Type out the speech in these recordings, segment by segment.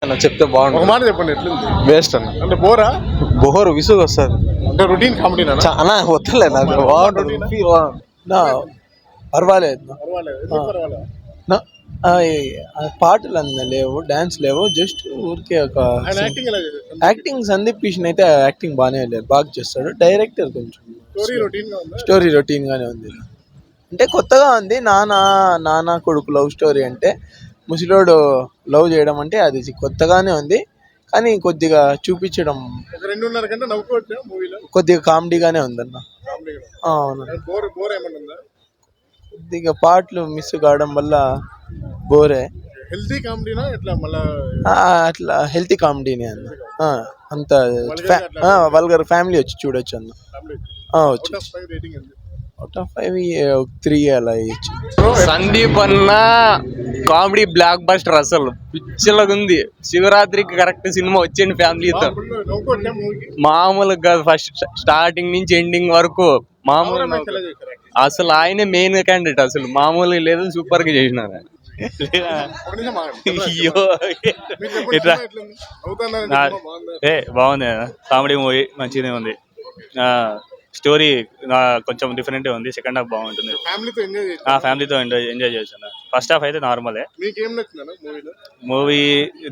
అన్న చెప్తే ఒక బాగుంటుంది. మాట చెప్పండి ఎట్లుంది వేస్ట్ అన్న, అంటే బోరా బోర్ విసుగు వస్తుంది అంటే రొటీన్ కామెడీనా అన్న. వద్దలే నాకు బాగుంటుంది. నా పర్వాలేదు పర్వాలేదు ఎందుకు పర్వాలేదు నా పాటలు అన్న లేవు, డాన్స్ లేవు, జస్ట్ ఊరికే ఒక ఆయన యాక్టింగ్ ఎలా చేశారు యాక్టింగ్. సందీప్ కిషన్ అయితే యాక్టింగ్ బాగానే లేదు, బాగా చేస్తాడు. డైరెక్టర్ కొంచెం స్టోరీ రొటీన్ గా ఉందా స్టోరీ రొటీన్ గానే ఉంది. అంటే కొత్తగా ఉంది. నాన్న కొడుకు లవ్ స్టోరీ అంటే ముసలోడు లవ్ చేయడం అంటే అది కొత్తగానే ఉంది. కానీ కొద్దిగా చూపించడం ఒక 2:30 గంట నవ్వుకోవచ్చా మూవీలో కొద్దిగా కామెడీగానే ఉందన్న. కామెడీ అవును, బోర్ బోర్ ఏమన్నా ఉందా కొద్దిగా పాటలు మిస్ కావడం వల్ల బోరే. హెల్తీ కామెడీనా ఎట్లా మళ్ళా అట్లా హెల్తీ కామెడీనే అన్న. అంత Vulgar అట్లా వల్గర్ ఫ్యామిలీ వచ్చి చూడొచ్చు అన్న. ఫ్యామిలీ వచ్చు. అవుట్ ఆఫ్ 5 రేటింగ్ ఎంత అవుట్ ఆఫ్ 5 3 అలా ఇచ్చు. సందీప్ అన్న కామెడీ బ్లాక్ బస్టర్, అసలు పిచ్చిలాగా ఉంది. శివరాత్రికి కరెక్ట్ సినిమా వచ్చింది ఫ్యామిలీతో. నవ్వుకోవచ్చా మూవీకి మామూలుగా ఫస్ట్ స్టార్టింగ్ నుంచి ఎండింగ్ వరకు మామూలు ఎలా చేశారు acting? అసలు ఆయనే మెయిన్ క్యాండిడేట్. అసలు మామూలుగా లేదు, సూపర్ గా చేసినారు ఆయన. ఒక నిమిషం ఆగండి. అయ్యో మీరు చెప్పండి, ఇట్లా సినిమా ఎట్లుంది? నవ్వుతున్నారా? నా- సినిమా బాగుందా? బాగుంది కామెడీ మూవీ, మంచిగానే ఉంది. స్టోరీ కొంచెం డిఫరెంట్ ఉంది. సెకండ్ హాఫ్ బాగుంటుంది. ఫ్యామిలీతో ఎంజాయ్ చేశారు. ఫ్యామిలీతో ఎంజాయ్ చేశాను. ఫస్ట్ హాఫ్ అయితే నార్మలే. మీకేం నచ్చిందన్న మూవీలో? మూవీ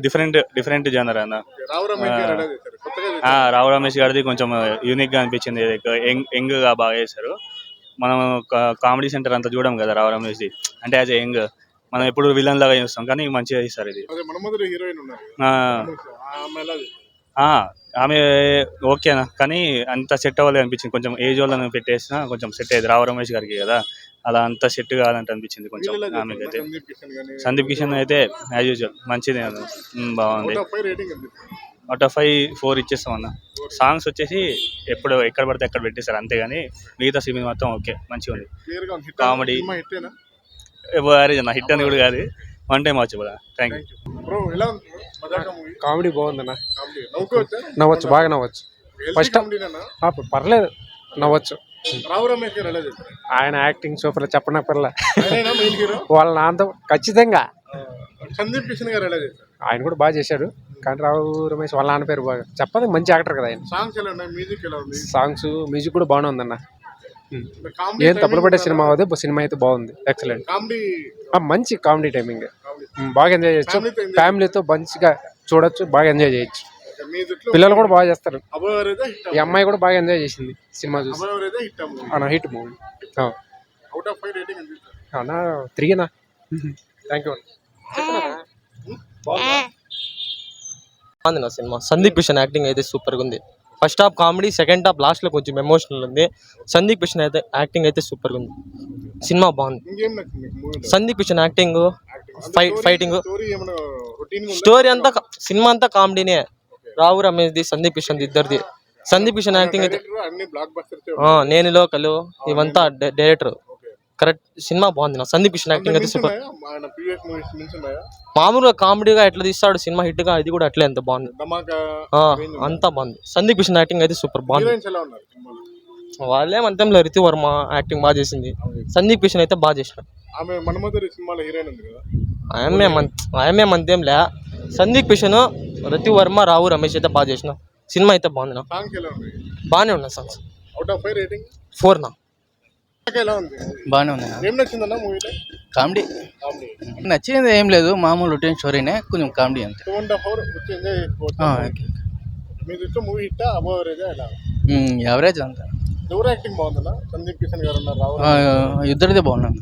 డిఫరెంట్ జనర్ అన్న. రావు రమేష్ గారు ఎలా చేశారు? కొత్తగా చేశారు. రావు రమేష్ గారిది కొంచెం యూనిక్ గా అనిపించింది. యంగ్ గా బాగా చేశారు. మనం కామెడీ సెంటర్ అంతా చూడం కదా రావు రమేష్ది. అంటే యాజ్ యంగ్ మనం ఎప్పుడు విలన్ లాగా చూస్తాం, కానీ మంచిగా చేస్తారు ఇది. అదే మన మొదటి హీరోయిన్ ఉన్నారు, ఆ, ఆమె ఎలా చేశారు? ఆమె ఓకేనా, కానీ అంత సెట్ అవ్వలేదు అనిపించింది. కొంచెం ఏజ్ వాళ్ళని పెట్టేసినా కొంచెం సెట్ అయ్యేది. రావు రమేష్ గారికి కదా, అలా అంత సెట్ కాదంటే అనిపించింది కొంచెం వీళ్ళు ఎలా ఆమెకి అయితే. చేశారు? సందీప్ కిషన్ గానీ సందీప్ కిషన్ అయితే యాజ్ యూజువల్ మంచిదే అన్న. బాగుంది. అవుట్ ఆఫ్ 5 రేటింగ్ ఎంత? అవుట్ ఆఫ్ 5 4 ఇచ్చేస్తాం అన్న. సాంగ్స్ వచ్చేసి ఎక్కడ పడితే అక్కడ పెట్టేశారు అంతేగాని మిగతా సినిమా మొత్తం ఓకే, మంచిగా ఉంది. క్లియర్ గా ఉంది. Hit Comedy. సినిమా హిట్టేనా? నా హిట్ అని కూడా కాదు, వన్ టైం వాచ్ కదా. Thank you. బ్రో ఎలా ఉంది bro? మజాకా మూవీ కామెడీ బాగుందన్న. కామెడీ నవ్వుకోవచ్చా? నవ్వచ్చు, బాగా నవ్వచ్చు. Healthy First- కామెడీనేనా? పర్లేదు, నవ్వచ్చు. రావు రమేష్ గారు ఎలా చేశారు? ఆయన యాక్టింగ్ సూపర్, చెప్పనక్కర్లే. ఆయనేనా మెయిన్ హీరో? వాళ్ళ నాన్నతో ఖచ్చితంగా. సందీప్ కిషన్ గారు ఎలా చేశారు? ఆయన కూడా బాగా చేశాడు, కానీ రావు రమేష్ వాళ్ళ నాన్న పేరు బాగా చెప్పదు. మంచి యాక్టర్ కదా ఆయన. సాంగ్స్ ఎలా ఉన్నాయి? మ్యూజిక్ ఎలా ఉంది? సాంగ్స్, మ్యూజిక్ కూడా బాగానే ఉందన్న. కామెడీ ఏం తప్పులు పడే సినిమా అవుతుంది. సినిమా అయితే బాగుంది, ఎక్సలెంట్. కామెడీ మంచి కామెడీ టైమింగ్, బాగా ఎంజాయ్ చేయొచ్చు. Family తో enjoy ఫ్యామిలీతో మంచిగా చూడొచ్చు, బాగా ఎంజాయ్ చేయొచ్చు. మీ దృష్టిలో పిల్లలు కూడా బాగా చేస్తారు. అబౌవ్ ఎవరైతే హిట్ ఈ అమ్మాయి కూడా బాగా ఎంజాయ్ చేసింది సినిమా చూసి. అబౌవ్ ఎవరైతే hit movie. Hit movie. Out of 5 rating ఎంత ఇస్తారు? అవునా, 3 థ్యాంక్ యూ. బాగుంది నా సినిమా. సందీప్ కిషన్ యాక్టింగ్ అయితే సూపర్గా ఉంది. First half comedy, second half లాస్ట్లో కొంచెం ఎమోషనల్ ఉంది. సందీప్ కిషన్ అయితే యాక్టింగ్ అయితే సూపర్గా ఉంది. సినిమా బాగుంది. ఇంకేం నచ్చింది మీకు మూవీలో? Sandeep Kishan acting, fighting, story ఏమైనా రొటీన్ గా ఉందా? స్టోరీ అంతా సినిమా అంతా కామెడీనే. రావు రమేష్ది, సందీప్ కిషన్ ఇద్దరిది. సందీప్ కిషన్ యాక్టింగ్ అయితే డైరెక్టర్ అన్ని బ్లాక్ బస్టర్స్ నేను లోకలు ఇవంతా డైరెక్టర్ కరెక్ట్. సినిమా బాగుంది నా. సందీప్ కిషన్ యాక్టింగ్ అయితే సూపర్. ఆయన ప్రీవియస్ మూవీస్ నుంచి ఉన్నాయా? మామూలుగా కామెడీగా ఎట్లా తీస్తాడు సినిమా హిట్ గా, ఇది కూడా అట్లే ఎంత బాగుంది. ధమాకా అంతా బాగుంది. సందీప్ కిషన్ యాక్టింగ్ అయితే సూపర్ బాగుంది. హీరోయిన్స్ ఎలా ఉన్నారు సినిమాలో? వాళ్ళేమంతంలో రితు వర్మ యాక్టింగ్ బాగా చేసింది. సందీప్ కిషన్ అయితే బాగా చేసినాడు. ఆమె మన్మధుడి సినిమాలో హీరోయిన్ ఉంది కదా? ఆయమే మంతేం లే. సందీప్ కిషన్, రితు వర్మ, రావు రమేష్ అయితే బాగా చేసిన. సినిమా అయితే బాగుంది నా. సాంగ్స్ ఎలా ఉన్నాయి? బాగానే ఉన్నాయి సాంగ్స్. అవుట్ ఆఫ్ 5 రేటింగ్ 4 నా. ఎలా ఉంది? బాగానే ఉంది. ఏం నచ్చిందన్న మూవీలో? కామెడీ కామెడీ నచ్చింది ఏం లేదు, మామూలు రొటీన్ స్టోరీనే, కొంచెం కామెడీ అంతే. 2.5 అవర్ వచ్చి ఎంజాయ్ చేసుకోవచ్చు. మీ దృష్టిలో మూవీ హిట్ అబౌవ్ ఎవరేజ్ ఎలా? యావరేజ్ అంత. ఎవరు యాక్టింగ్ బాగుందన్న? సందీప్ కిషన్ గారు ఉన్నారు, రావు ఇద్దరిదే బాగున్నాను,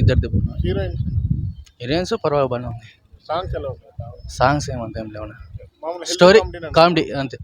ఇద్దరిదే బాగున్నాను. హీరోయిన్స్ హీరోయిన్స్ పర్వాలేదు బాగానే ఉంది. సాంగ్స్ ఎలా ఉన్నాయి? సాంగ్స్ ఏమంతా ఏం లేవు. మామూలు స్టోరీ కామెడీ కామెడీ అంతే.